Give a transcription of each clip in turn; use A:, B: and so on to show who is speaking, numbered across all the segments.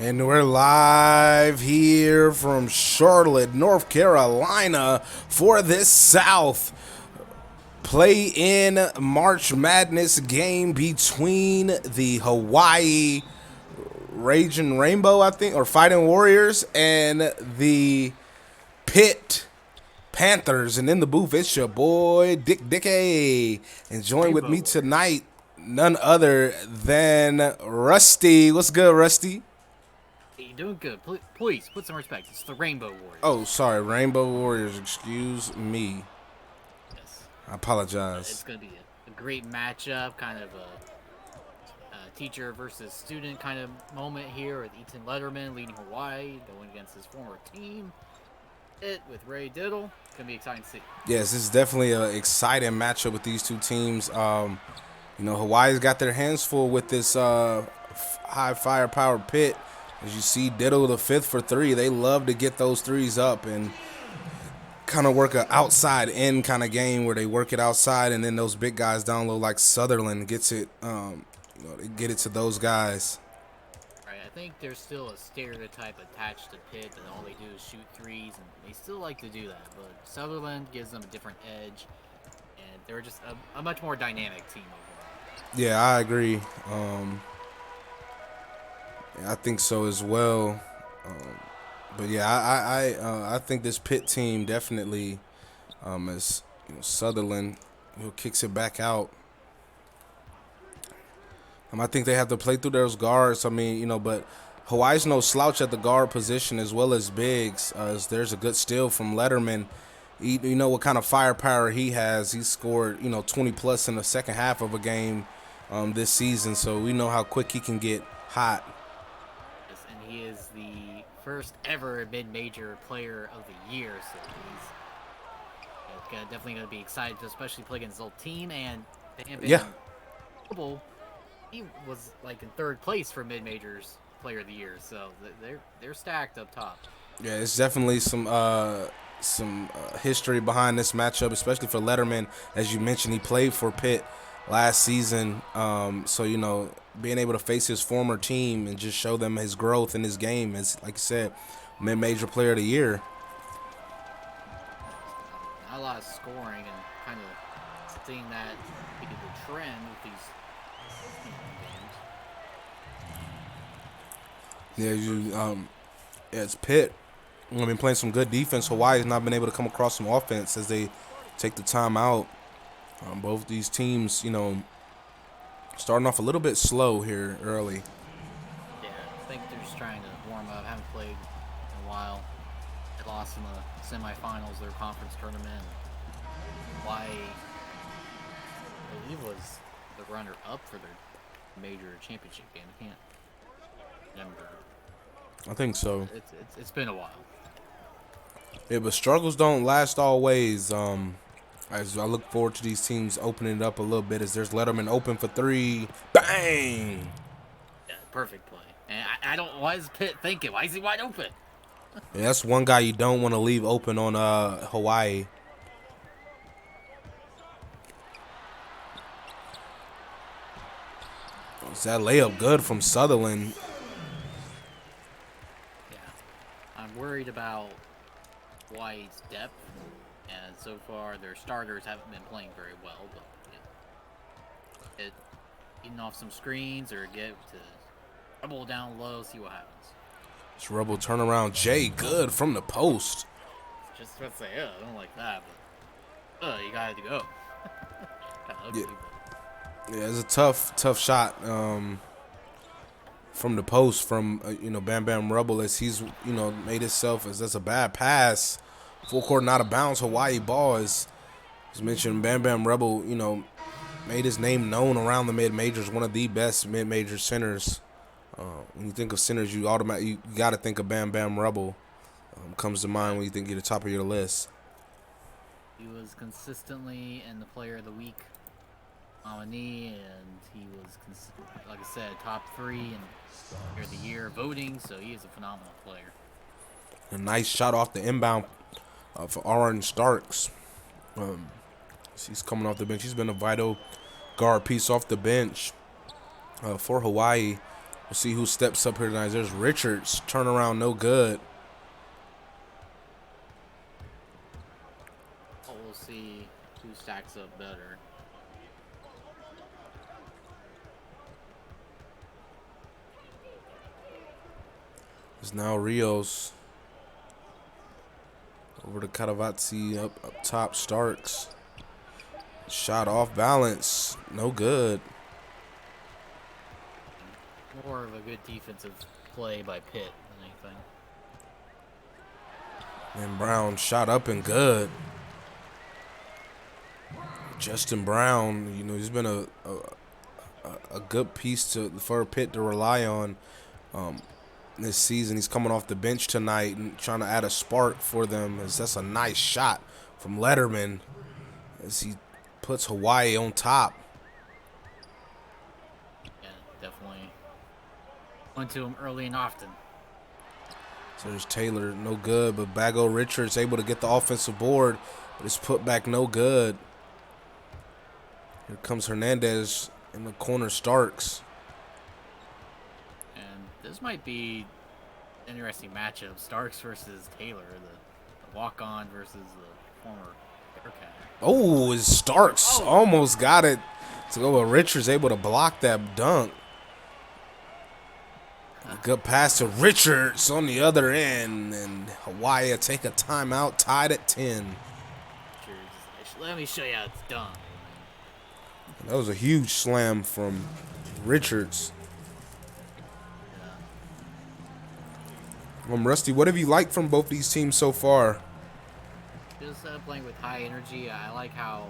A: And we're live here from Charlotte, North Carolina for this South play-in March Madness game between the Hawaii Raging Rainbow, I think, or Fighting Warriors, and the Pitt Panthers. And in the booth, it's your boy Dick Dickey, and join with me tonight, none other than Rusty. What's good, Rusty?
B: Hey, you're doing good. Please put some respect. It's the Rainbow Warriors.
A: Oh, sorry, Rainbow Warriors. Excuse me.
B: Yes.
A: I apologize.
B: It's going to be a great matchup, kind of a teacher versus student kind of moment here with Ethan Letterman leading Hawaii, going against his former team. It with Ray Diddle. It's going to be exciting to see.
A: Yes, this is definitely an exciting matchup with these two teams. Hawaii's got their hands full with this high firepower Pitt. As you see, Diddle the fifth for three. They love to get those threes up and kind of work an outside in kind of game where they work it outside, and then those big guys down low like Sutherland gets it. They get it to those guys.
B: Right, I think there's still a stereotype attached to Pitt that all they do is shoot threes, and they still like to do that. But Sutherland gives them a different edge, and they're just a much more dynamic team overall.
A: Yeah, I agree. I think so as well. But yeah, I think this Pitt team definitely, as Sutherland, who kicks it back out. I think they have to play through those guards. But Hawaii's no slouch at the guard position as well as bigs. As there's a good steal from Letterman. You know what kind of firepower he has. He scored 20 plus in the second half of a game this season, so we know how quick he can get hot.
B: Yes, and he is the first ever mid-major player of the year, so he's definitely going to be excited to especially play against his old team. And
A: Yeah.
B: He was like in third place for mid-majors player of the year, so they're stacked up top.
A: Yeah, it's definitely some history behind this matchup, especially for Letterman. As you mentioned, he played for Pitt last season, so being able to face his former team and just show them his growth in his game is, like I said, mid-major player of the year.
B: Not a lot of scoring, and kind of seeing that be the trend with these games.
A: Yeah, it's Pitt. I've been playing some good defense. Hawaii's not been able to come across some offense as they take the time out. Both these teams, starting off a little bit slow here early.
B: Yeah, I think they're just trying to warm up. Haven't played in a while. They lost in the semifinals of their conference tournament. Hawaii, I believe, was the runner-up for their major championship game. I can't remember.
A: I think so.
B: It's been a while.
A: Yeah, but struggles don't last always. As I look forward to these teams opening it up a little bit, as there's Letterman open for three. Bang!
B: Yeah, perfect play. And I don't. Why is Pitt thinking? Why is he wide open?
A: Yeah, that's one guy you don't want to leave open on Hawaii. Is that layup good from Sutherland?
B: Yeah, I'm worried about Hawaii's depth, and so far their starters haven't been playing very well. But getting off some screens or get to double down low, see what happens.
A: It's Rebel turnaround. Jay, good from the post.
B: Just about to say, I don't like that, but you gotta go.
A: Yeah. Yeah, it's a tough shot from the post from Bam Bam Rebel, as he's made himself as that's a bad pass, full court not a bounce. Hawaii ball, as mentioned. Bam Bam Rebel made his name known around the mid majors, one of the best mid major centers. When you think of centers, you got to think of Bam Bam Rebel. Comes to mind when you think you're the top of your list.
B: He was consistently in the Player of the Week nominee, and he was, like I said, top 3 in Player of the Year voting, so he is a phenomenal player.
A: A nice shot off the inbound for Aaron Starks. He's coming off the bench. He's been a vital guard piece off the bench for Hawaii. We'll see who steps up here tonight. There's Richards. Turnaround, no good.
B: Oh, we'll see who stacks up better.
A: It's now Rios. Over to Caravazzi, up top, Starks. Shot off balance, no good.
B: More of a good defensive play by Pitt than anything.
A: And Brown shot up and good. Justin Brown, you know, he's been a good piece for Pitt to rely on this season. He's coming off the bench tonight and trying to add a spark for them. As that's a nice shot from Letterman as he puts Hawaii on top.
B: Yeah, definitely went to him early and often.
A: So there's Taylor, no good, but Bago Richards able to get the offensive board, but it's put back no good. Here comes Hernandez in the corner, Starks.
B: And this might be an interesting matchup. Starks versus Taylor, the walk-on versus the former Bearcat.
A: Oh, is Starks almost got it to go, but Richards able to block that dunk. A good pass to Richards on the other end, and Hawaii take a timeout, tied at 10.
B: Let me show you how it's done.
A: That was a huge slam from Richards. Rusty, what have you liked from both these teams so far?
B: Just playing with high energy. I like how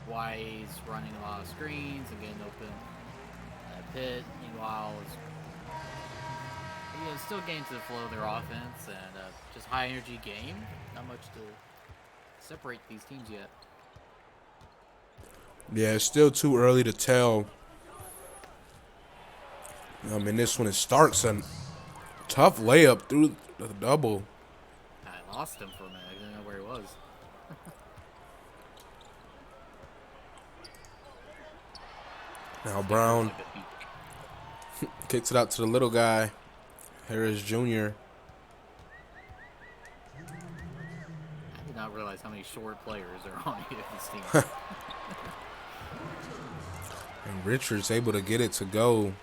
B: Hawaii's running a lot of screens and getting open. Pitt, meanwhile, is still getting to the flow of their offense and just high energy game. Not much to separate these teams yet.
A: Yeah, it's still too early to tell. I mean, this one is Starks a tough layup through the double.
B: I lost him for a minute. I didn't know where he was.
A: Now Brown kicks it out to the little guy, Harris Jr.
B: I did not realize how many short players are on this team.
A: And Richards able to get it to go.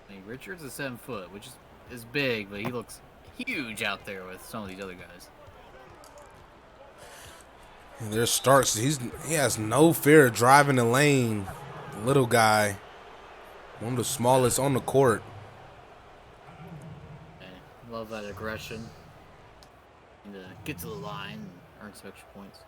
B: I mean, Richards is 7 foot, which is big, but he looks huge out there with some of these other guys.
A: And there's Starks. He has no fear of driving the lane. Little guy, one of the smallest on the court.
B: Love that aggression. And get to the line and earn some extra points.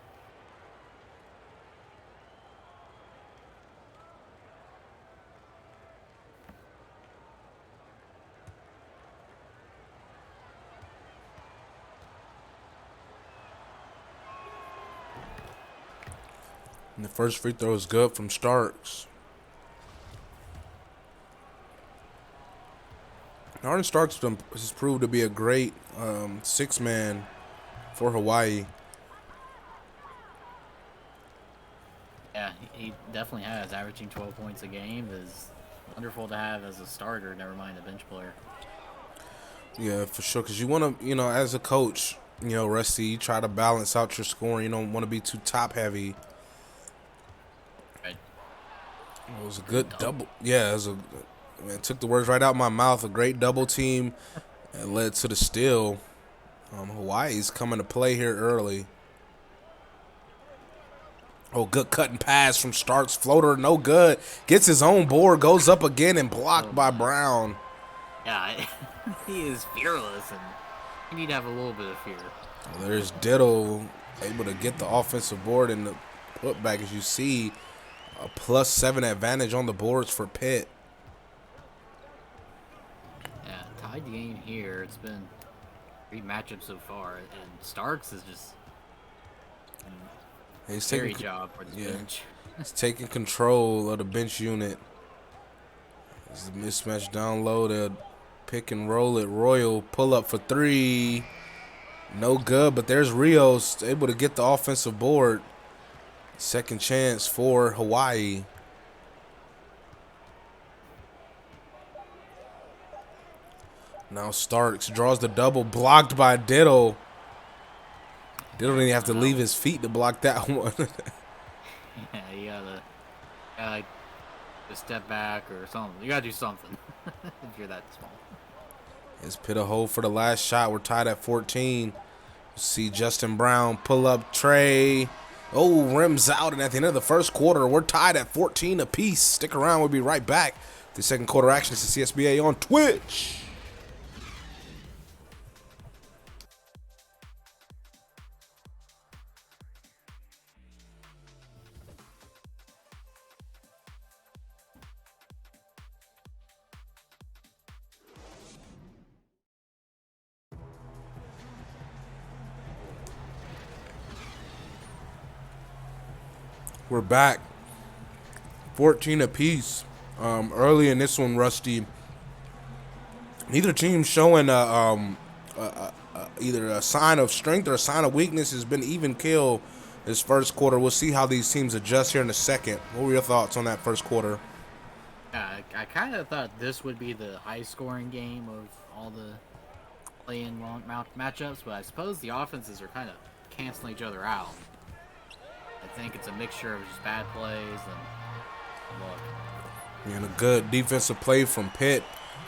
A: And the first free throw is good from Starks. Aaron Starks has proved to be a great six-man for Hawaii.
B: Yeah, he definitely has, averaging 12 points a game. Is wonderful to have as a starter, never mind a bench player.
A: Yeah, for sure, because you want to, as a coach, Rusty, you try to balance out your scoring. You don't want to be too top-heavy.
B: Right.
A: It was a good double. Yeah, it took the words right out of my mouth. A great double team that led to the steal. Hawaii's coming to play here early. Oh, good cutting pass from Starks. Floater, no good. Gets his own board, goes up again, and blocked by Brown.
B: Yeah, he is fearless, and you need to have a little bit of fear.
A: Well, there's Diddle able to get the offensive board and the putback, as you see. A +7 advantage on the boards for Pitt.
B: Yeah, tied the game here. It's been 3 matchups so far, and Starks is just
A: He's
B: very job for the bench.
A: He's taking control of the bench unit. There's a mismatch down low. They'll pick and roll it. Royal pull up for 3. No good, but there's Rios able to get the offensive board. Second chance for Hawaii. Now Starks draws the double, blocked by Diddle. Diddle didn't have to leave his feet to block that one.
B: Yeah, you gotta just step back or something. You gotta do something if you're that small.
A: It's Pitt a hole for the last shot. We're tied at 14. See Justin Brown pull up tray. Oh, rims out. And at the end of the first quarter, we're tied at 14 apiece. Stick around. We'll be right back. The second quarter action is the CSBA on Twitch. We're back. 14 apiece. Early in this one, Rusty, neither team showing either a sign of strength or a sign of weakness. Has been even kill this first quarter. We'll see how these teams adjust here in a second. What were your thoughts on that first quarter?
B: Yeah, I kind of thought this would be the high-scoring game of all the play-in matchups, but I suppose the offenses are kind of canceling each other out. I think it's a mixture of just bad plays and luck.
A: And a good defensive play from Pitt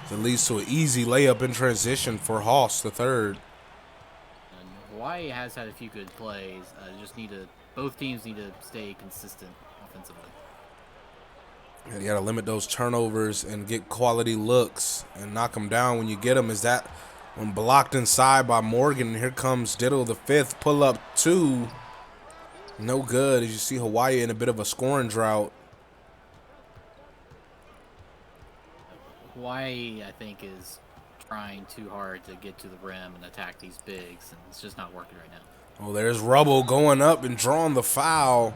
A: that leads to an easy layup in transition for Hoss the third.
B: And Hawaii has had a few good plays. Both teams need to stay consistent offensively.
A: And you got to limit those turnovers and get quality looks and knock them down when you get them. Is that when blocked inside by Morgan? And here comes Diddle the fifth, pull up two. No good, as you see Hawaii in a bit of a scoring drought.
B: Hawaii, I think, is trying too hard to get to the rim and attack these bigs, and it's just not working right now.
A: Oh, there's Rubble going up and drawing the foul.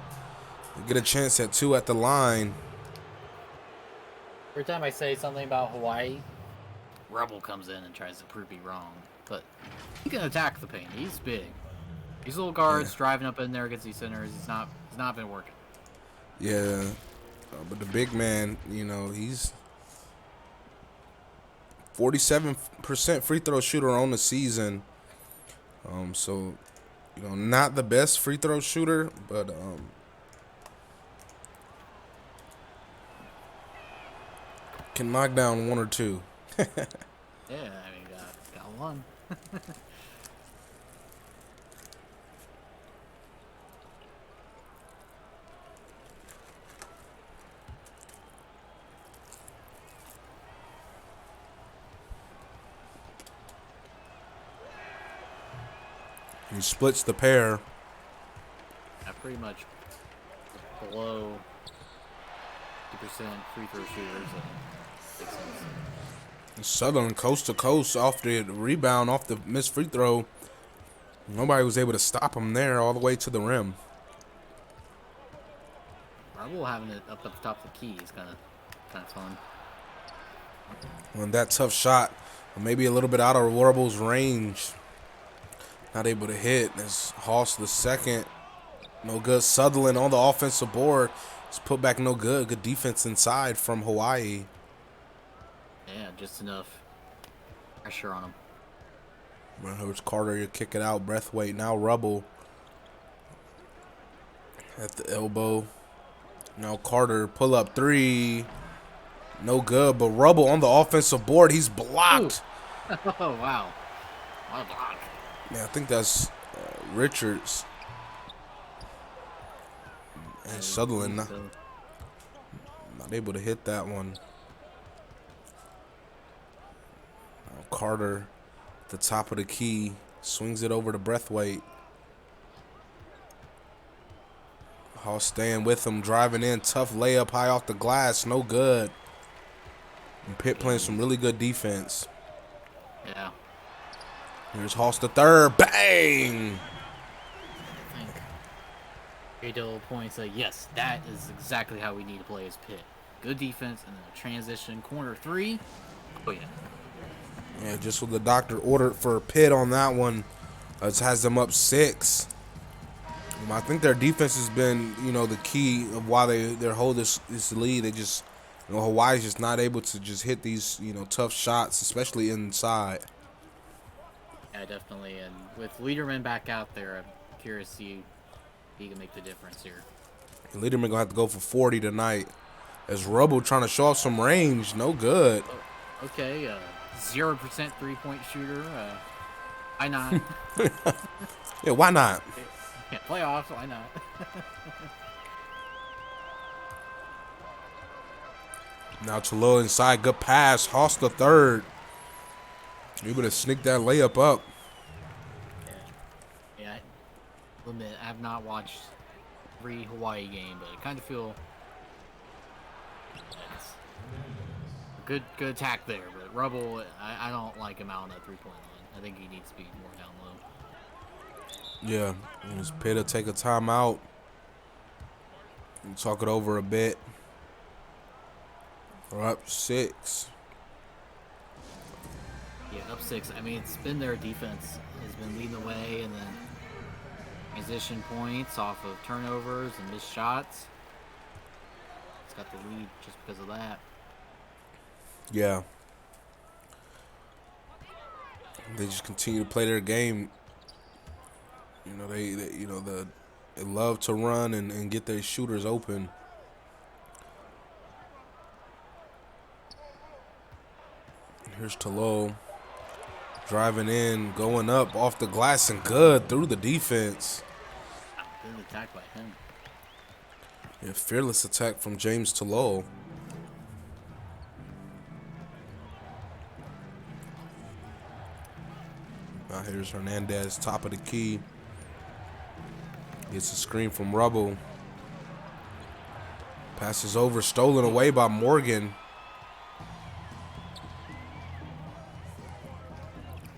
A: They get a chance at two at the line.
B: Every time I say something about Hawaii, Rubble comes in and tries to prove me wrong. But he can attack the paint. He's big. These little guards driving up in there against these centers, it's not been working.
A: Yeah, but the big man, he's 47% free throw shooter on the season. So, not the best free throw shooter, but can knock down one or two.
B: Yeah, I mean, got one.
A: He splits the pair.
B: Pretty much below 50% free throw shooters. Makes sense.
A: Southern coast to coast off the rebound, off the missed free throw. Nobody was able to stop him there all the way to the rim.
B: Rebel having it up at the top of the key is kind of fun.
A: And that tough shot, maybe a little bit out of Warble's range. Not able to hit. As Hoss the second. No good. Sutherland on the offensive board. It's put back no good. Good defense inside from Hawaii.
B: Yeah, just enough pressure on him.
A: Here's Carter. You kick it out. Breathwaite. Now Rubble at the elbow. Now Carter. Pull up three. No good. But Rubble on the offensive board. He's blocked.
B: Oh, wow. What a block.
A: Yeah, I think that's Richards. And Sutherland not able to hit that one. Now Carter at the top of the key. Swings it over to Breathwaite. Hall staying with him. Driving in. Tough layup high off the glass. No good. And Pitt playing some really good defense.
B: Yeah.
A: Here's Hoss the third. Bang!
B: I think J-Dole points like, yes, that is exactly how we need to play as Pitt. Good defense and then a transition corner three. Oh, yeah.
A: Yeah, just what the doctor ordered for Pitt on that one. It has them up 6. I think their defense has been, the key of why they hold this lead. They just You know, Hawaii's just not able to just hit these, you know, tough shots, especially inside.
B: Yeah, definitely. And with Liederman back out there, I'm curious to see if he can make the difference here.
A: Liederman gonna have to go for 40 tonight. As Rubble trying to show off some range, no good.
B: Oh, okay, 0% three-point shooter. Why not?
A: Yeah, why not?
B: Yeah, playoffs, why not?
A: Now Tolo inside, good pass. Hoss the third. Able to sneak that layup up.
B: Yeah, I admit, I have not watched every Hawaii game, but I kind of feel it's a good attack there. But Rubble, I don't like him out on that three-point line. I think he needs to be more down low.
A: Yeah, as Pitt will take a timeout and talk it over a bit. We're up 6.
B: Yeah, up 6. I mean, it's been their defense has been leading the way, and then transition points off of turnovers and missed shots. It's got the lead just because of that.
A: Yeah. They just continue to play their game. You know, they love to run and get their shooters open. Here's Tolo driving in, going up off the glass and good through the defense.
B: Good attack by him.
A: Yeah, fearless attack from James Tolo. Now here's Hernandez, top of the key. Gets a screen from Rubble. Passes over, stolen away by Morgan.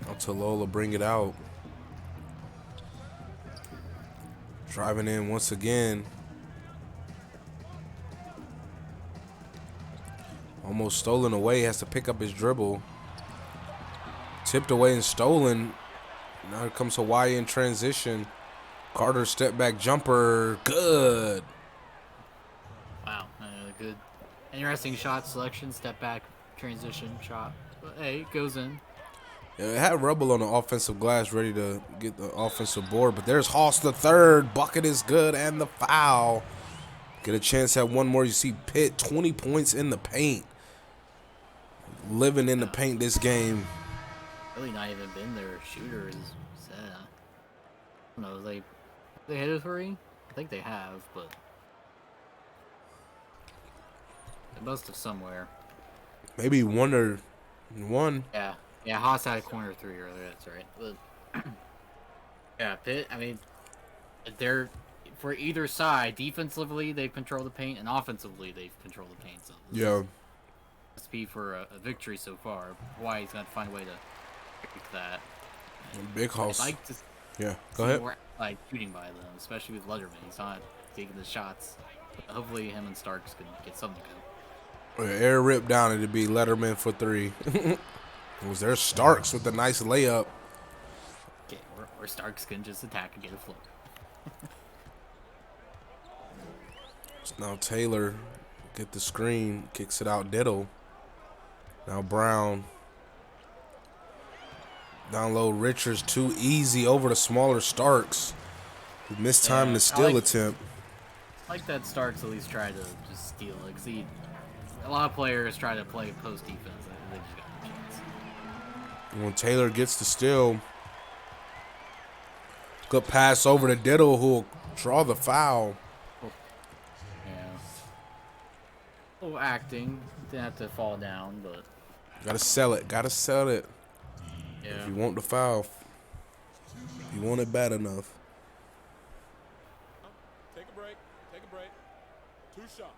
A: Now Tolola bring it out. Driving in once again. Almost stolen away, has to pick up his dribble. Tipped away and stolen. Now here comes Hawaii in transition. Carter step back jumper, good.
B: Wow, good. Interesting shot selection, step back, transition shot. But hey, it goes in.
A: Yeah, it had Rubble on the offensive glass ready to get the offensive board, but there's Hoss the third. Bucket is good and the foul. Get a chance at one more. You see Pitt, 20 points in the paint. Living in the paint this game.
B: Really not even been their shooter is sad. I don't know, they hit a three? I think they have, but they must have somewhere.
A: Maybe one or one.
B: Yeah, Haas had a corner three earlier, that's right. But yeah, Pitt, I mean, they're for either side, defensively they've controlled the paint and offensively they've controlled the paint. So
A: Yeah.
B: must be for a victory so far. Hawaii's got to find a way to break that.
A: Big Hoss.
B: I'd like to
A: Yeah, go ahead.
B: more like shooting by them, especially with Letterman. He's not taking the shots. But hopefully him and Starks can get something to go.
A: Air rip down, it'd be Letterman for 3. It was there Starks with a nice layup.
B: Okay, or Starks can just attack and get a float.
A: It's now Taylor get the screen, kicks it out Diddle. Now Brown. Down low, Richards too easy over the smaller Starks. Who missed time in the steal attempt.
B: I like that Starks at least try to just steal it. Cause a lot of players try to play post defense. They just got no chance.
A: When Taylor gets the steal, good pass over to Diddle, who'll draw the foul.
B: Yeah. A little acting. Didn't have to fall down, but
A: Gotta sell it. Gotta sell it.
B: yeah.
A: If you want the foul, you want it bad enough.
C: Take a break. Take a break. 2 shots.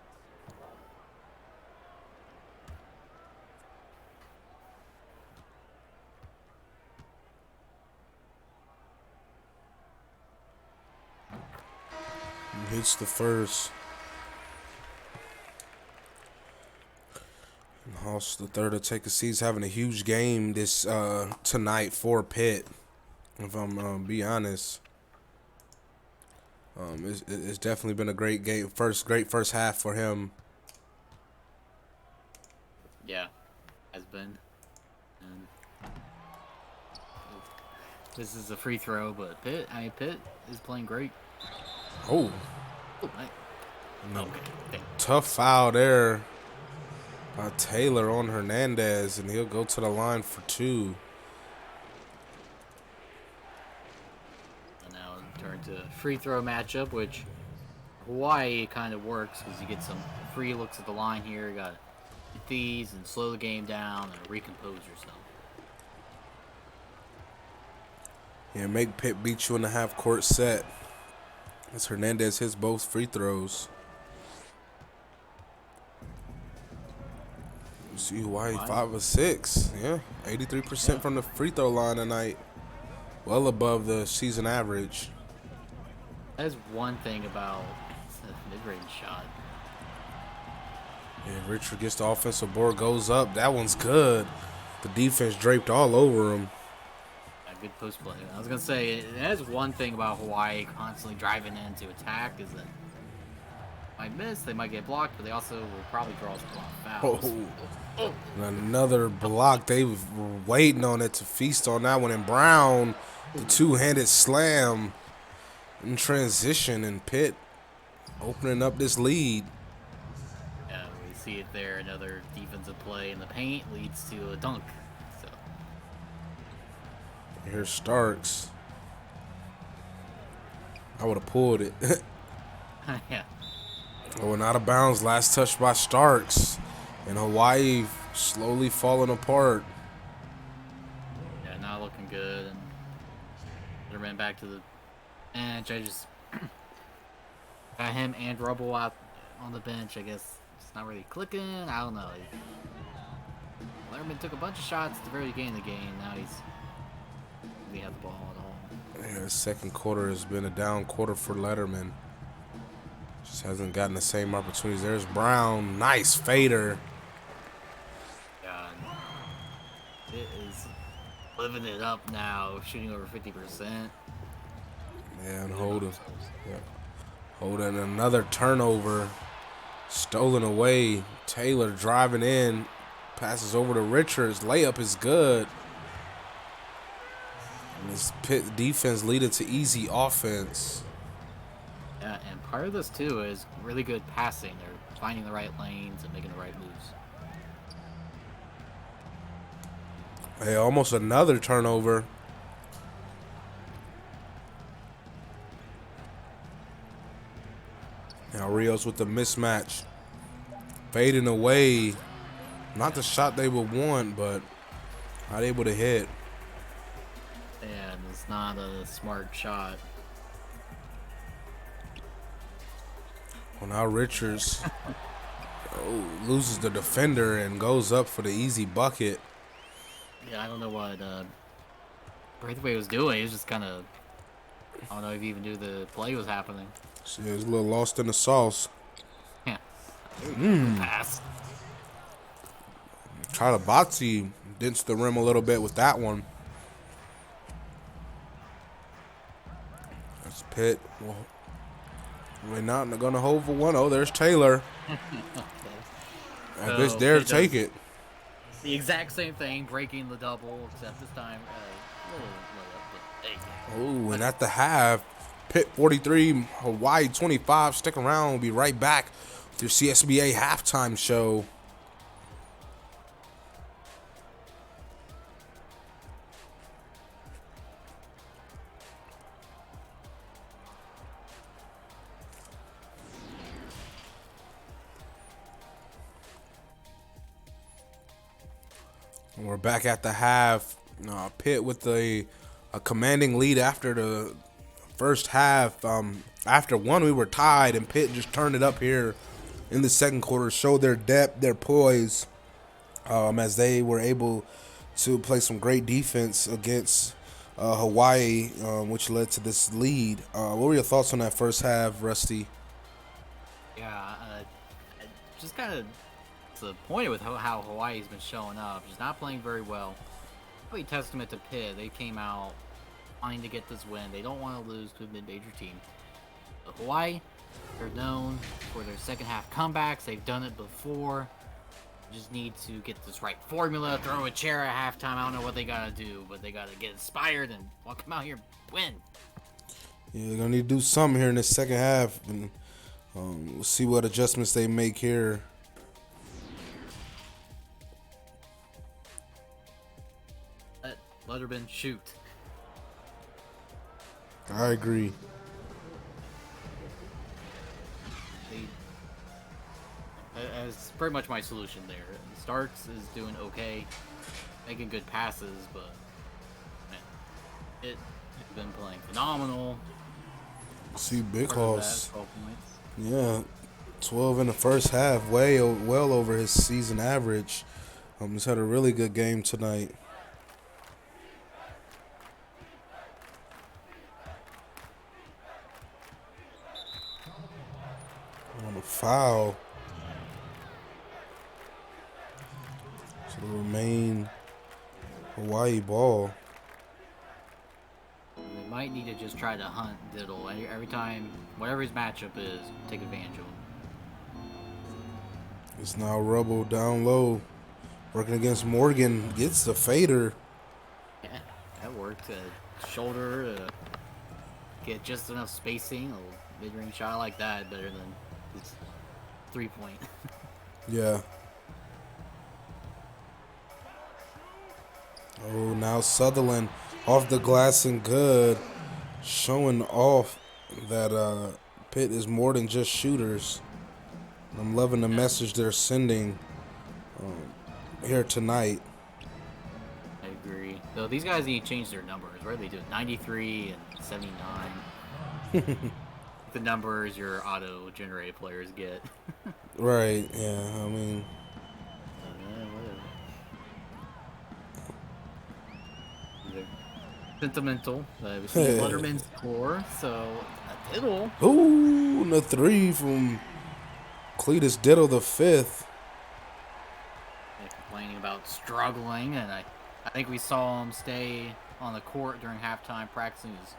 A: He hits the first. And Hoss the third to take a seat. He's having a huge game this tonight for Pitt. If I'm be honest, it's definitely been a great game. Great first half for him.
B: Yeah, has been. And this is a free throw, but Pitt is playing great.
A: Oh,
B: Oh,
A: no.
B: okay. Damn.
A: Tough foul there by Taylor on Hernandez, and he'll go to the line for 2.
B: And now turn to free throw matchup, which Hawaii kind of works because you get some free looks at the line here. You got to hit these and slow the game down and recompose yourself.
A: Yeah, make Pitt beat you in the half-court set. As Hernandez hits both free throws. You see Hawaii 5 of 6. Yeah, 83% from the free throw line tonight. Well above the season average.
B: That is one thing about the mid-range shot.
A: Yeah, Richard gets the offensive board, goes up. That one's good. The defense draped all over him.
B: A good post play. I was gonna say that is one thing about Hawaii constantly driving in to attack is that might miss, they might get blocked, but they also will probably draw us a lot of fouls.
A: Oh. Another block. They were waiting on it to feast on that one. And Brown, the two-handed slam in transition, and Pitt opening up this lead.
B: Yeah, we see it there. Another defensive play in the paint leads to a dunk. So
A: Here's Starks. I would have pulled it.
B: yeah.
A: Oh, and out of bounds. Last touch by Starks. And Hawaii slowly falling apart.
B: Yeah, not looking good. And they're ran back to the bench. I just got him and Rubble out on the bench. I guess it's not really clicking. I don't know. Letterman took a bunch of shots at the very beginning of the game. Now he's really had the ball at all.
A: Yeah, the second quarter has been a down quarter for Letterman. Just hasn't gotten the same opportunities. There's Brown. Nice fader.
B: Yeah, it is living it up now, shooting over 50%.
A: Yeah, and Holden. Yeah. Holden, another turnover. Stolen away. Taylor driving in. Passes over to Richards. Layup is good. And this Pitt defense leading to easy offense.
B: Yeah, and part of this too is really good passing. They're finding the right lanes and making the right moves.
A: Hey, almost another turnover. Now Rios with the mismatch. Fading away. Not the shot they would want, but not able to hit.
B: And it's not a smart shot.
A: Well, now Richards loses the defender and goes up for the easy bucket.
B: Yeah, I don't know what Braithwaite was doing. He was just kind of, I don't know if he even knew the play was happening.
A: She was a little lost in the sauce.
B: Yeah. Pass.
A: Charlabatzi dents the rim a little bit with that one. That's Pitt. Well, we're not going to hold for one. Oh, there's Taylor. I bitch dare to take it.
B: The exact same thing, breaking the double, except this time a little layup, but hey.
A: Oh, and at the half, Pitt 43, Hawaii 25. Stick around. We'll be right back with your CSBA halftime show. We're back at the half. Pitt with a commanding lead after the first half. After one, we were tied, and Pitt just turned it up here in the second quarter, showed their depth, their poise, as they were able to play some great defense against Hawaii, which led to this lead. What were your thoughts on that first half, Rusty?
B: Yeah, just kind of disappointed with how Hawaii's been showing up. Just not playing very well. Really testament to Pitt. They came out wanting to get this win. They don't want to lose to a mid-major team. But Hawaii, they're known for their second half comebacks. They've done it before. Just need to get this right formula, throw a chair at halftime. I don't know what they gotta do, but they gotta get inspired and come out here and win.
A: Yeah, they're gonna need to do something here in the second half, and we'll see what adjustments they make here.
B: Let Letterman shoot.
A: I agree.
B: That's pretty much my solution there. Starks is doing okay, making good passes, but man, it has been playing phenomenal.
A: See Big
B: Part of that,
A: Hoss.
B: 12 points.
A: Yeah, 12 in the first half, well over his season average. He's had a really good game tonight. On a foul. So it'll remain Hawaii ball.
B: They might need to just try to hunt Diddle every time, whatever his matchup is, take advantage of him.
A: It's now Rubble down low, working against Morgan. Gets the fader.
B: Yeah, that worked. Shoulder, get just enough spacing. A mid-range shot like that better than his 3-point.
A: Yeah. Oh, now Sutherland off the glass and good, showing off that Pitt is more than just shooters. I'm loving the message they're sending here tonight.
B: I agree. Though these guys need to change their numbers. What are they doing? 93 and 79. The numbers your auto-generated players get.
A: Right, yeah, I mean,
B: Whatever. They're sentimental. We see Letterman score, so Diddle.
A: ooh, and the three from Cletus Diddle the fifth.
B: They're complaining about struggling, and I think we saw him stay on the court during halftime practicing his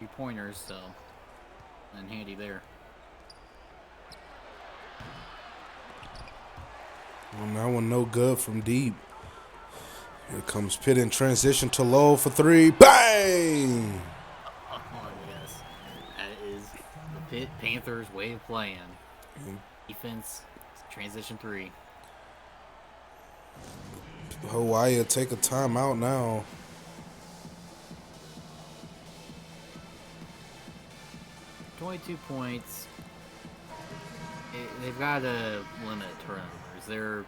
B: 3-pointers, so and handy there.
A: Well, that one no good from deep. Here comes Pitt in transition to low for three. Bang!
B: Oh, yes. That is the Pitt Panthers' way of playing. Defense, transition 3.
A: Hawaii will take a timeout now.
B: $22 points. They've got to limit turnovers. Their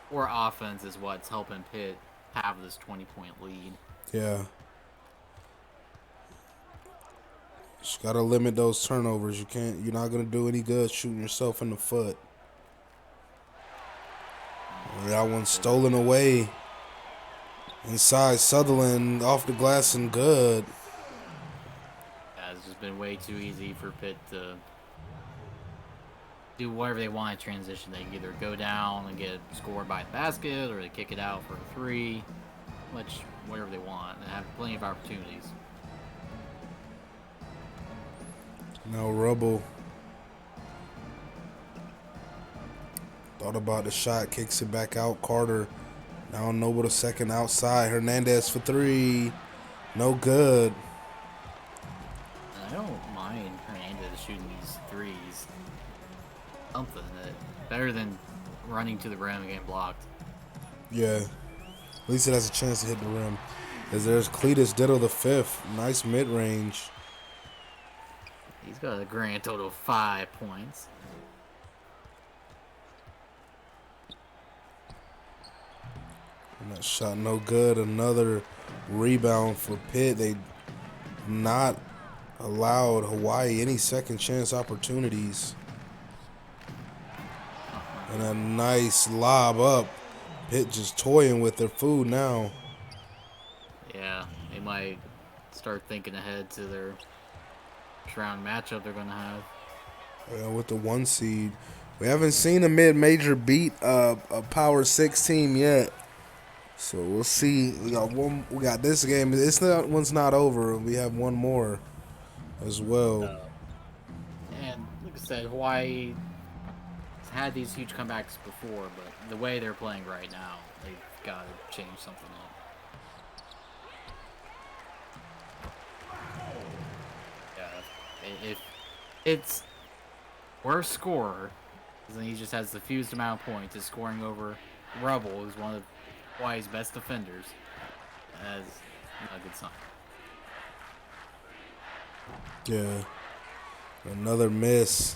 B: poor offense is what's helping Pitt have this 20-point lead.
A: Yeah. Just gotta limit those turnovers. You're not gonna do any good shooting yourself in the foot. That one's stolen away. Inside Sutherland, off the glass and good.
B: Yeah, it's just been way too easy for Pitt to do whatever they want in transition. They can either go down and get scored by a basket, or they kick it out for a 3, whatever they want. They have plenty of opportunities.
A: Now Rubble thought about the shot, kicks it back out. Carter now Noble the second outside. Hernandez for 3, no good.
B: I don't mind Hernandez shooting these 3s. Something that better than running to the rim and getting blocked.
A: Yeah, at least it has a chance to hit the rim. As there's Cletus Diddle the fifth, nice mid range.
B: He's got a grand total of 5 points.
A: And that shot no good. Another rebound for Pitt. They not allowed Hawaii any second chance opportunities. And a nice lob up. Pitt just toying with their food now.
B: Yeah, they might start thinking ahead to their round matchup they're going to have.
A: With the 1 seed. We haven't seen a mid-major beat a Power 6 team yet. So we'll see. We got this game. One's not over. We have one more as well.
B: And like I said, Hawaii had these huge comebacks before, but the way they're playing right now, they've got to change something up. Yeah, if it's worst scorer, then he just has the fewest amount of points, is scoring over Rebel, who's one of Hawaii's best defenders, as a good sign.
A: Yeah. Another miss.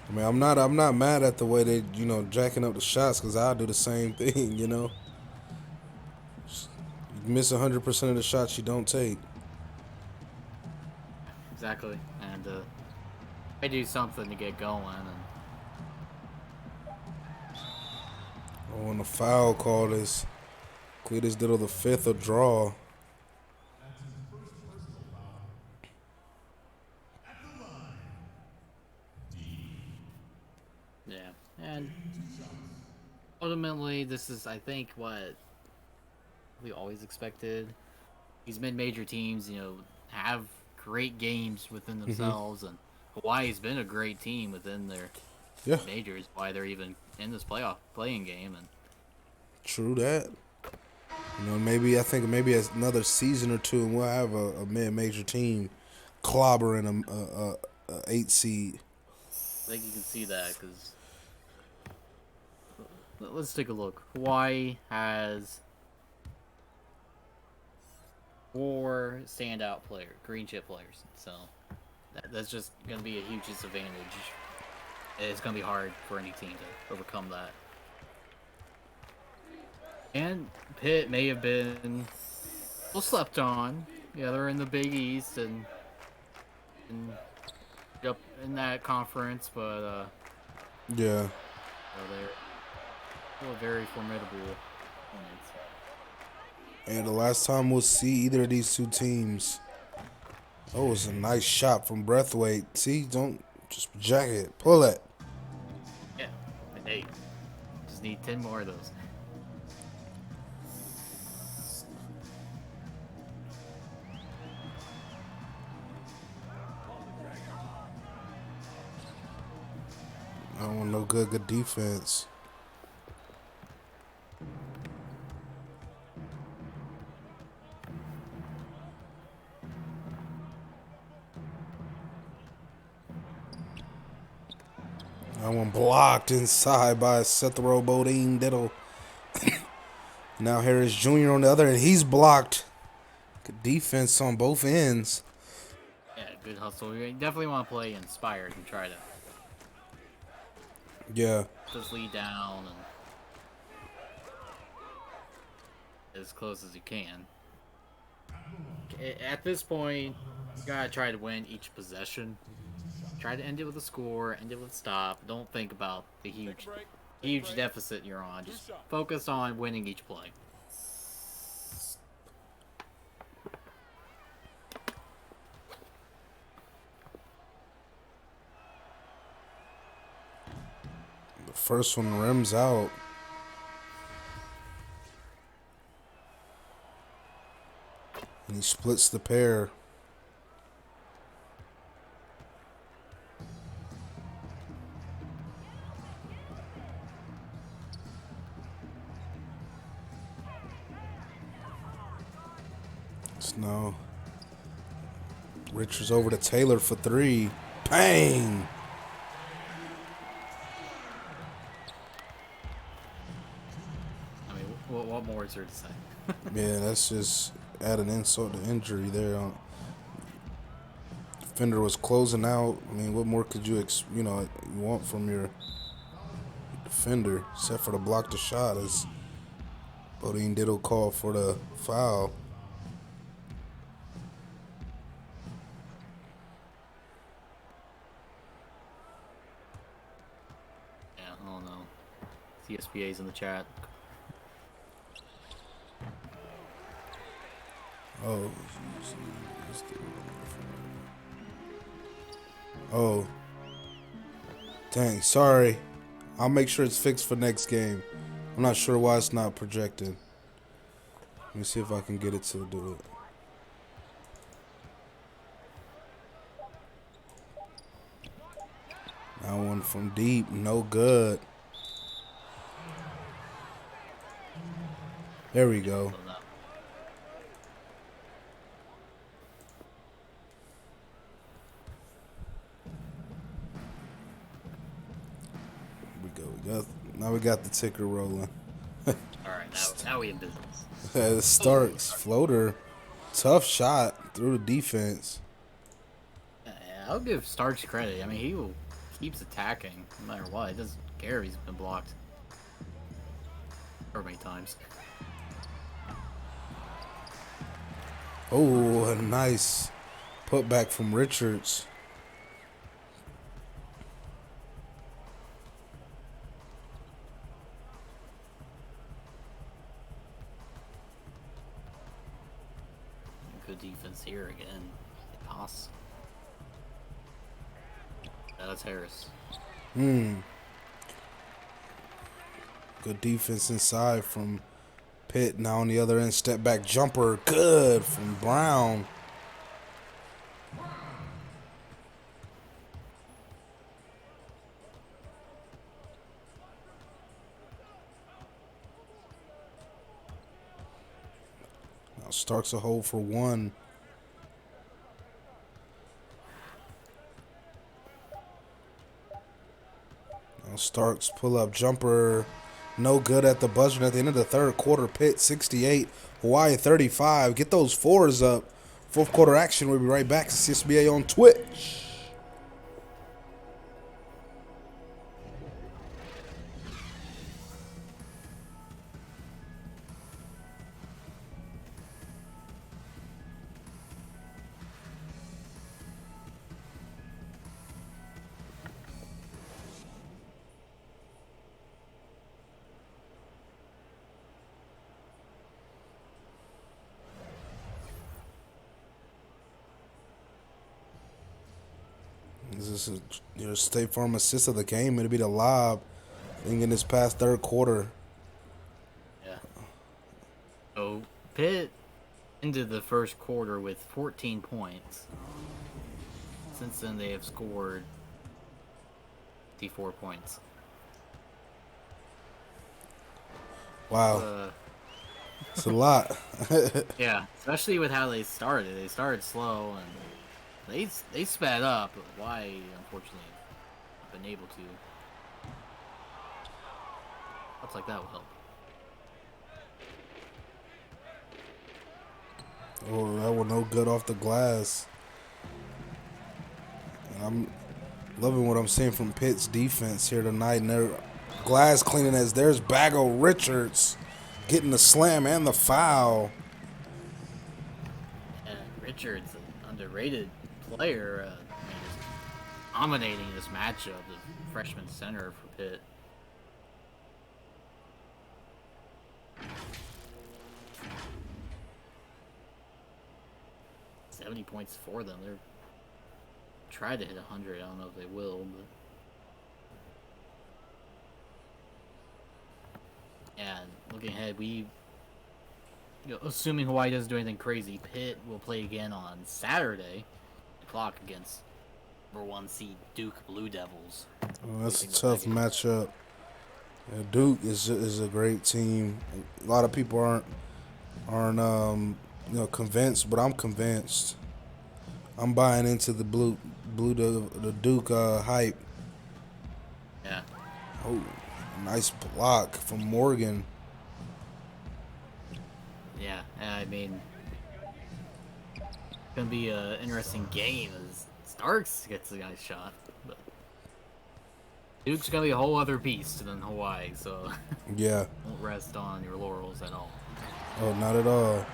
A: I mean, I'm not mad at the way they, jacking up the shots, because I'll do the same thing, You miss 100% of the shots you don't take.
B: Exactly, and they do something to get going, and
A: Oh, and the foul call is Cletus Diddle the fifth a draw.
B: yeah, and ultimately, this is, I think, what we always expected. These mid-major teams, have great games within themselves, and Hawaii's been a great team within their majors. Why they're even in this playing game, and
A: True that. Maybe another season or two, and we'll have a mid-major team clobbering a 8 seed.
B: I think you can see that because let's take a look. Hawaii has 4 standout green chip players, so that's just going to be a huge disadvantage. It's going to be hard for any team to overcome that. And Pitt may have been a little slept on. Yeah, they're in the Big East and up in that conference, but
A: Yeah.
B: they're still a very formidable opponent.
A: And the last time we'll see either of these two teams. Oh, it was a nice shot from Breathwaite. See, don't just jack it. Pull it.
B: Yeah, hey, just need 10 more of those.
A: I don't want no good defense. That one blocked inside by Sethro Bodine Diddle. Now Harris Jr. on the other end. He's blocked. Good defense on both ends.
B: Yeah, good hustle. You definitely want to play inspired and try to
A: Yeah.
B: just lead down and as close as you can. At this point, you gotta try to win each possession. Try to end it with a score, end it with a stop. Don't think about the huge deficit you're on. Just focus on winning each play.
A: The first one rims out. And he splits the pair. So now Richards over to Taylor for 3. Bang!
B: I mean, what more is there to say?
A: Yeah, that's just adding insult to injury there. Defender was closing out. I mean, what more could you want from your defender, except for to block the shot? As Bodine Diddle call for the foul.
B: Yeah, I don't know. CSPA's in the chat.
A: Oh. Oh. Dang, sorry. I'll make sure it's fixed for next game. I'm not sure why it's not projected. Let me see if I can get it to do it. That one from deep, no good. There we go.
B: So no.
A: Now we got the ticker rolling.
B: All right, now we in business.
A: Starks floater, tough shot through the defense.
B: Yeah, I'll give Starks credit. I mean, keeps attacking no matter what. He doesn't care if he's been blocked. Or many times.
A: Oh, a nice putback from Richards.
B: Good defense here again. Toss. That's Harris.
A: Good defense inside from Pitt. Now on the other end, step back jumper. Good from Brown. Now Starks a hold for one. Now Starks pull up jumper. No good at the buzzer at the end of the third quarter. Pitt 68, Hawaii 35. Get those fours up. Fourth quarter action. We'll be right back. Csba on Twitch. This is your State Farm assist of the game. It'll be the lob. In this past third quarter.
B: Yeah. So Pitt ended the first quarter with 14 points. Since then, they have scored 54 points.
A: Wow. It's a lot.
B: Yeah, especially with how they started. They started slow and they sped up. But why, unfortunately, have been able to. Looks like that will help.
A: Oh, that was no good off the glass. And I'm loving what I'm seeing from Pitt's defense here tonight. And their glass cleaning as there's Bago Richards getting the slam and the foul.
B: And Richards, an underrated player, just dominating this matchup, the freshman center for Pitt. $70 points for them. They're try to hit 100. I don't know if they will, but and looking ahead, assuming Hawaii doesn't do anything crazy, Pitt will play again on Saturday, o'clock against number 1 seed Duke Blue Devils.
A: Oh, that's a tough matchup. Yeah, Duke is a great team. A lot of people aren't convinced, but I'm convinced. I'm buying into the the Duke hype.
B: Yeah.
A: Oh, nice block from Morgan.
B: Yeah, I mean, it's gonna be an interesting game as Starks gets a nice shot, but Duke's gonna be a whole other beast than Hawaii, so
A: Yeah.
B: Won't rest on your laurels at all.
A: Oh, not at all.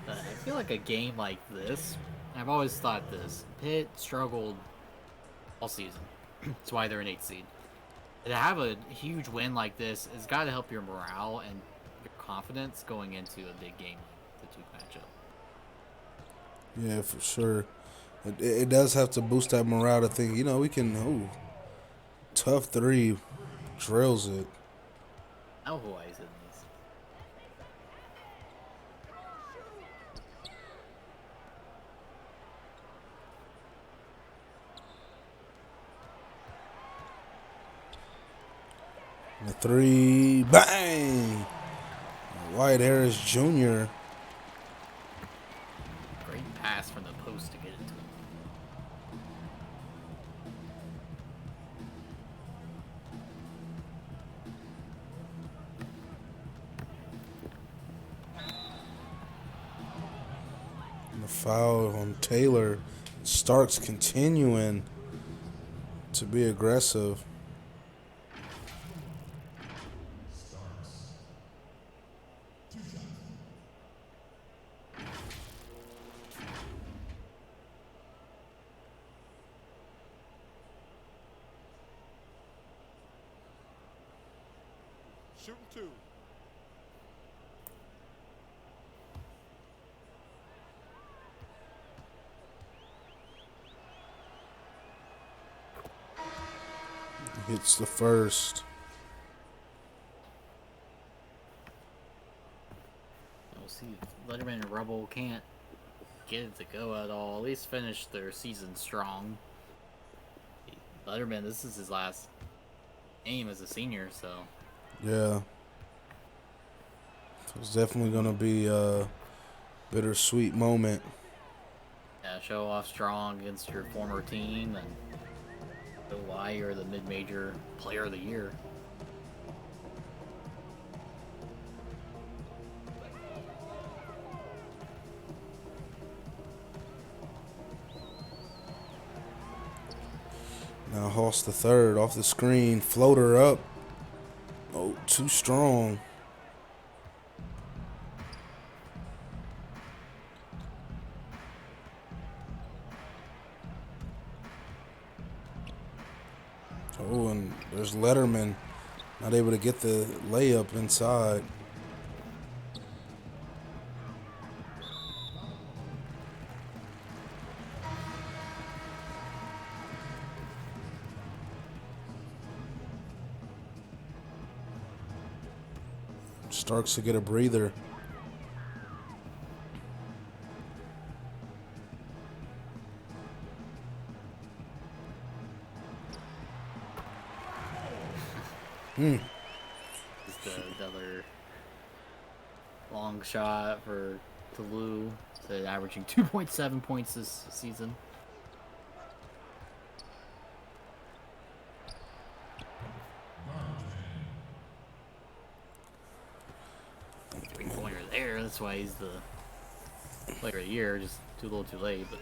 B: I feel like a game like this, I've always thought this, Pitt struggled all season. That's why they're an 8th seed. To have a huge win like this has got to help your morale and your confidence going into a big game like the Duke matchup.
A: Yeah, for sure. It does have to boost that morale to think, we can, tough 3, drills it.
B: Now Hawaii's in this.
A: The three, bang! White Harris Jr.
B: Great pass from the post to get it to him.
A: And the foul on Taylor. Starks continuing to be aggressive.
C: Shooting 2.
A: Hits the first.
B: We'll see if Letterman and Rubble can't get it to go at all. At least finish their season strong. Letterman, this is his last game as a senior, so
A: Yeah. It's definitely going to be a bittersweet moment.
B: yeah, show off strong against your former team and show why you're the mid-major player of the year.
A: Now Hoss the third off the screen. Floater up. Oh, too strong. Oh, and there's Letterman. Not able to get the layup inside. Starks to get a breather.
B: Just another long shot for Toulouse, so averaging 2.7 points this season. Three-pointer there, that's why he's the player of the year, just too little too late. But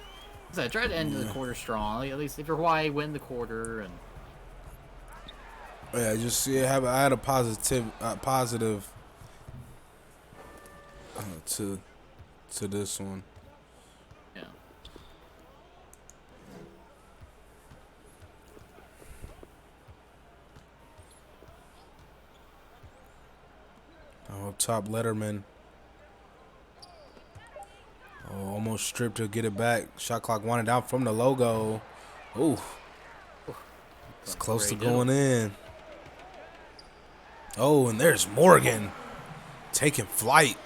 B: so I tried to end the quarter strong, like, at least if you're Hawaii, win the quarter. And
A: Yeah, just I had a positive to this one.
B: yeah.
A: Oh, top Letterman. Oh, almost stripped to get it back. Shot clock winding down from the logo. Ooh, it's close to going in. Oh, and there's Morgan taking flight.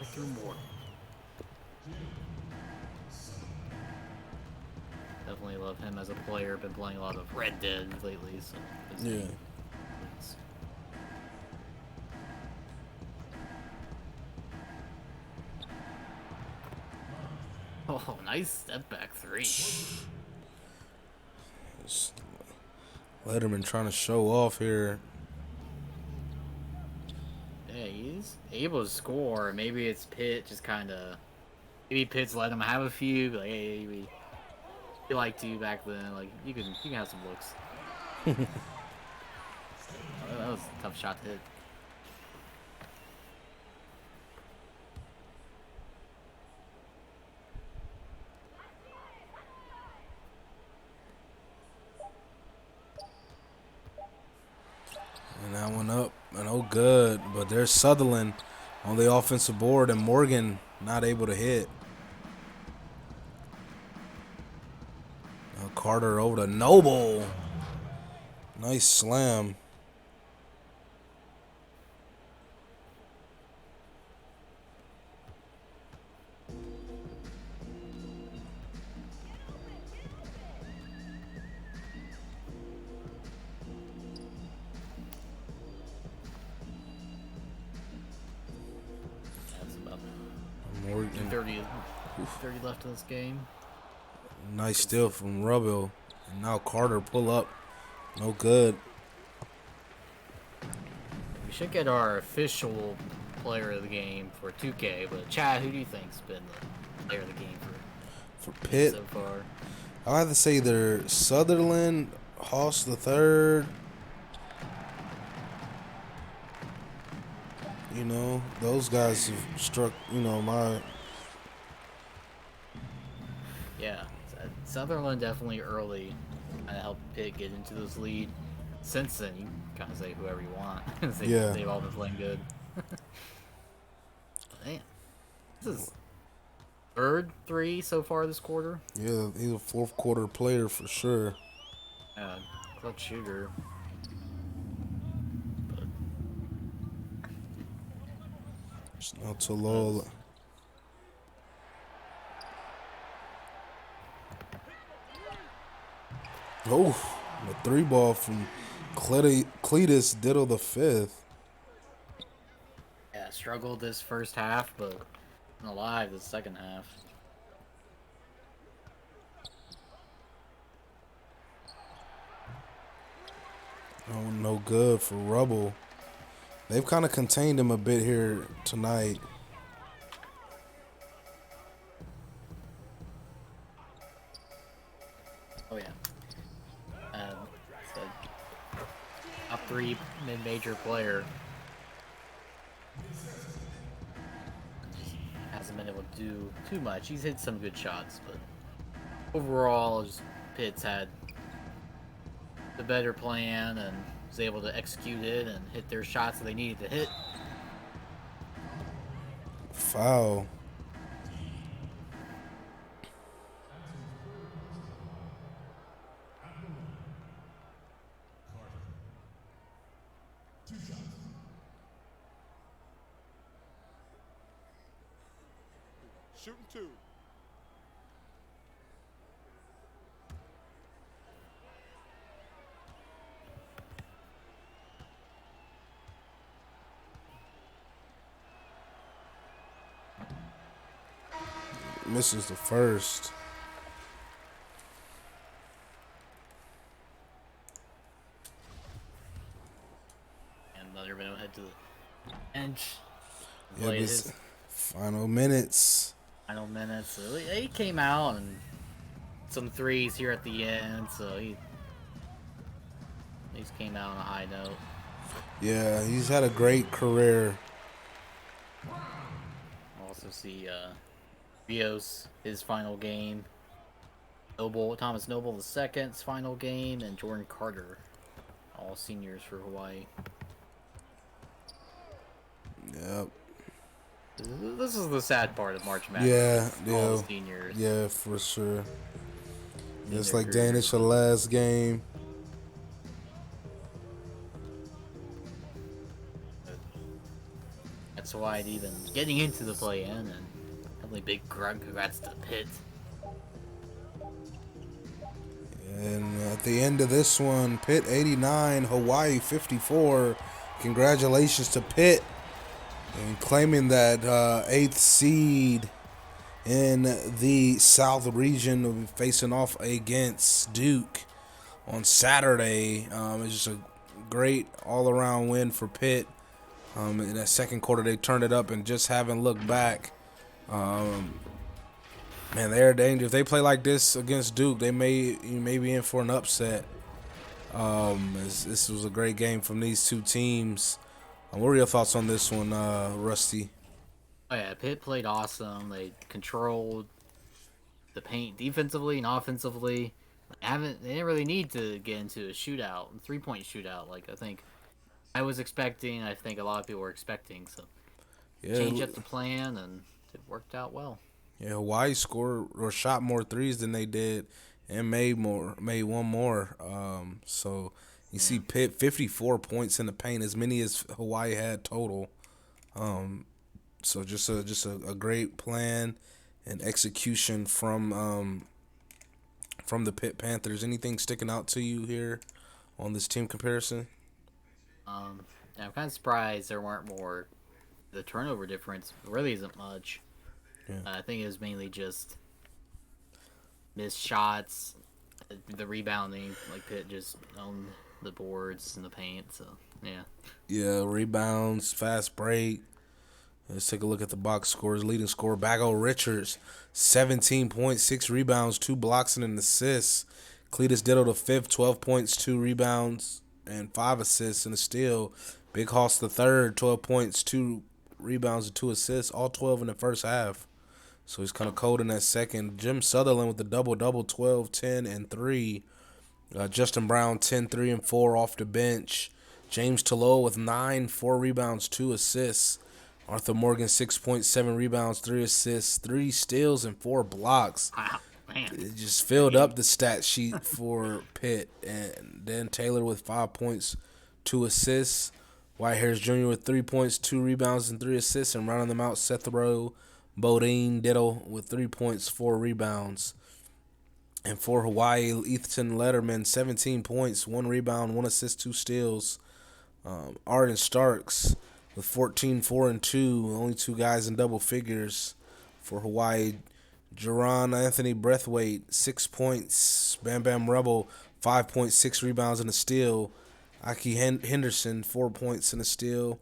B: Through more. Definitely love him as a player. Been playing a lot of Red Dead lately, so his
A: Yeah.
B: game is- Oh, nice step back three.
A: Letterman trying to show off here.
B: Yeah, he's able to score. Maybe it's Pitt just kind of. Maybe Pitt's let him have a few. Like, hey, we liked you back then. Like, you can have some looks. Oh, that was a tough shot to hit.
A: And that one up and oh good. But there's Sutherland on the offensive board and Morgan not able to hit. Now Carter over to Noble. Nice slam.
B: 30 left in this game.
A: Nice steal from Rubio. And now Carter pull up. No good.
B: We should get our official player of the game for 2K, but Chad, who do you think's been the player of the game
A: For Pitt,
B: so far?
A: I'll have to say either Sutherland, Hoss the third. You know, those guys have struck, my...
B: Yeah, Sutherland definitely early kind of helped Pitt get into this lead. Since then, you can kind of say whoever you want. They've all been playing good. Man, this is third 3 so far this quarter.
A: Yeah, he's a fourth quarter player for sure.
B: Clutch shooter. But
A: It's not too low. Oh, the 3 ball from Cletus Diddle the fifth.
B: yeah, struggled this first half, but been alive this second half.
A: Oh, no good for Rubble. They've kind of contained him a bit here tonight.
B: Oh yeah. So top 3 mid-major player. Just hasn't been able to do too much. He's hit some good shots, but overall, just Pitt's had the better plan and was able to execute it and hit their shots that they needed to hit.
A: Foul.
C: Shooting 2.
A: Misses the first.
B: And they're going to head to the bench.
A: Yeah,
B: Play
A: his
B: his
A: final minutes.
B: final minutes. So he came out and some threes here at the end, so he at least came out on a high note.
A: Yeah, he's had a great career.
B: Also see Rios, his final game. Thomas Noble the second's final game, and Jordan Carter, all seniors for Hawaii.
A: Yep.
B: This is the sad part of March Madness.
A: Yeah,
B: All the seniors.
A: Yeah, for sure. It's
B: their
A: like
B: careers.
A: Danish, the last game.
B: That's why it even getting into the play-in, and definitely big congrats to Pitt.
A: And at the end of this one, Pitt 89, Hawaii 54. Congratulations to Pitt and claiming that 8th seed in the South region will be facing off against Duke on Saturday. It's just a great all-around win for Pitt. In that second quarter, they turned it up and just haven't looked back. Man, they're dangerous. If they play like this against Duke, you may be in for an upset. This was a great game from these two teams. What were your thoughts on this one, Rusty?
B: Oh yeah, Pitt played awesome. They controlled the paint defensively and offensively. They didn't really need to get into a shootout, 3-point shootout, like I think I was expecting. I think a lot of people were expecting. So change up the plan, and it worked out well.
A: Yeah, Hawaii scored or shot more threes than they did, and made one more. So you see Pitt 54 points in the paint, as many as Hawaii had total. So just a great plan and execution from the Pitt Panthers. Anything sticking out to you here on this team comparison?
B: I'm kind of surprised there weren't more. The turnover difference really isn't much.
A: Yeah.
B: I think it was mainly just missed shots, the rebounding. Like Pitt just owned the boards and the paint. So yeah.
A: Yeah, rebounds, fast break. Let's take a look at the box scores. Leading scorer, Bago Richards, 17 points, 6 rebounds, 2 blocks, and an assist. Cletus Ditto the fifth, 12 points, 2 rebounds, and 5 assists and a steal. Big Hoss the third, 12 points, 2 rebounds, and 2 assists, all 12 in the first half. So he's kind of cold in that second. Jim Sutherland with the double-double, 12, 10, and 3. Justin Brown, 10, 3, and 4 off the bench. James Tolo with 9, 4 rebounds, 2 assists. Arthur Morgan, 6.7 rebounds, 3 assists, 3 steals, and 4 blocks.
B: Wow, man.
A: It just filled up the stat sheet for Pitt. And then Taylor with 5 points, 2 assists. Whitehairs Jr. with 3 points, 2 rebounds, and 3 assists. And rounding them out, Seth Rowe, Bodine Diddle with 3 points, 4 rebounds. And for Hawaii, Ethan Letterman, 17 points, 1 rebound, 1 assist, 2 steals. Arden Starks with 14, 4, and 2. Only 2 guys in double figures for Hawaii. Jerron Anthony Breathwaite, 6 points. Bam Bam Rebel, 5.6 rebounds and a steal. Aki Henderson, 4 points and a steal.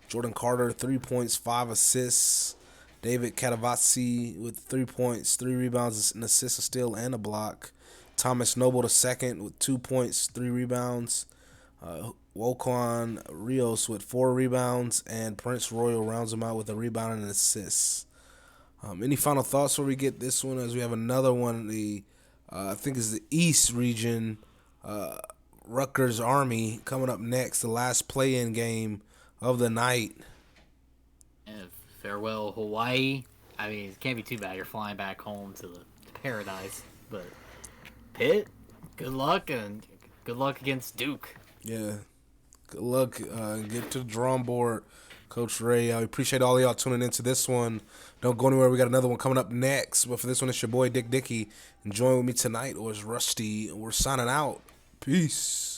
A: Jordan Carter, 3 points, 5 assists. David Katavasi with 3 points, 3 rebounds, an assist, a steal, and a block. Thomas Noble the second with 2 points, 3 rebounds. Woquan Rios with 4 rebounds, and Prince Royal rounds him out with a rebound and an assist. Any final thoughts before we get this one? As we have another one, I think is the East region, Rutgers Army coming up next, the last play-in game of the night.
B: And farewell, Hawaii. I mean, it can't be too bad. You're flying back home to the paradise. But Pitt, good luck, and good luck against Duke.
A: Yeah, good luck. Get to the drawing board, Coach Ray. I appreciate all of y'all tuning into this one. Don't go anywhere. We got another one coming up next. But for this one, it's your boy Dick Dickey. And join with me tonight, or is Rusty. We're signing out. Peace.